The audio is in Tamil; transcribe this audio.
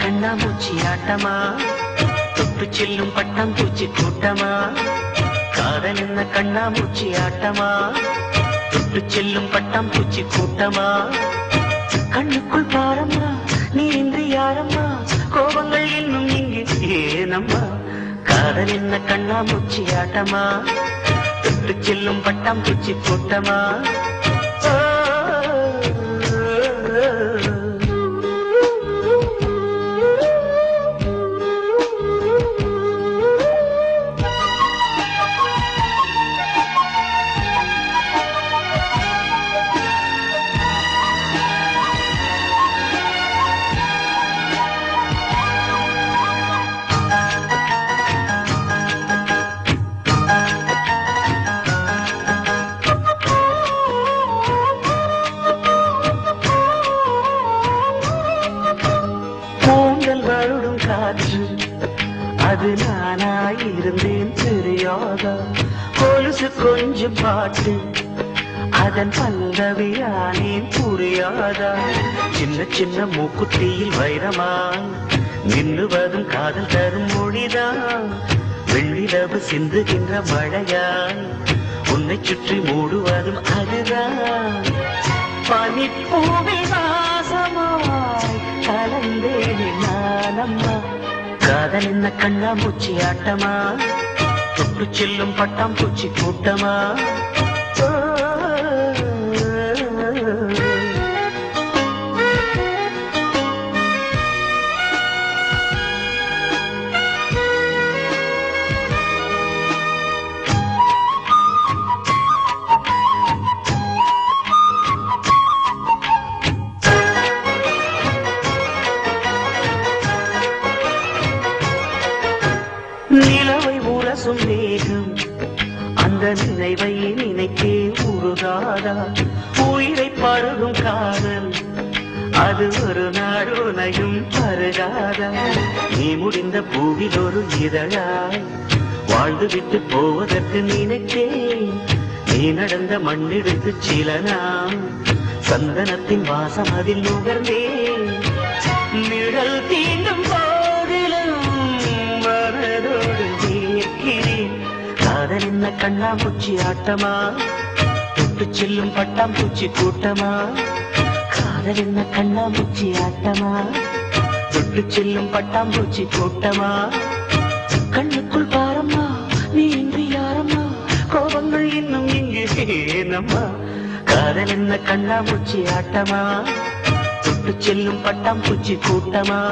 கண்ணாமூச்சி ஆட்டமா தொட்டு செல்லும் பட்டாம்பூச்சி கூட்டமா காதல் என்ன கண்ணாமூச்சி ஆட்டமா தொட்டு செல்லும் பட்டாம்பூச்சி கூட்டமா கண்ணுக்குள் பாரம்மா நீ இன்றி யாரம்மா கோபங்கள் இன்னும் இங்கு ஏனம்மா காதல் என்ன கண்ணாமூச்சி ஆட்டமா தொட்டு செல்லும் பட்டாம்பூச்சி கூட்டமா அது நானாயிருந்தேன் தெரியாதா கொலுசு கொஞ்சம் பாட்டு அதன் பல்லவியானேன் புரியாதா சின்ன சின்ன மூக்குத்தியில் வைரமான் நின்றுவதும் காதல் தரும் மொழிதான் வெள்ளிரவு சிந்துகின்ற மழையான் உன்னை சுற்றி மூடுவதும் அதுதான் பனிப்பூவில் வாசமாய் கலந்தேனே நானம்மா காதல் என்ன கண்ணாமூச்சி ஆட்டமா தொட்டு செல்லும் பட்டாம்பூச்சி கூட்டமா நிலவை உரசும் வேகம் அந்த நினைவை நினைக்கே உருகாதா உயிரை பருகும் காதல் அது ஒரு நாள் உனையும் பருகாதா நீ முடிந்த பூவில் ஒரு இதழாய் வாழ்ந்து விட்டு போவதற்கு நினைத்தேன் நீ நடந்த மண்ணெடுத்து சில நாள் சந்தனத்தின் வாசம் அதில் நுகர்ந்தேன் நிழல் தீண்டும் காதல் என்ன கண்ணாமூச்சி ஆட்டமா தொட்டு செல்லும் பட்டாம்பூச்சி கூட்டமா காதல் என்ன கண்ணாமூச்சி ஆட்டமா தொட்டு செல்லும் பட்டாம்பூச்சி கூட்டமா கண்ணுக்குள் பாரம்மா நீ இன்றி யாரம்மா கோபங்கள் இன்னும் இங்கு ஏனம்மா காதல் என்ன கண்ணாமூச்சி ஆட்டமா தொட்டு செல்லும் பட்டாம்பூச்சி கூட்டமா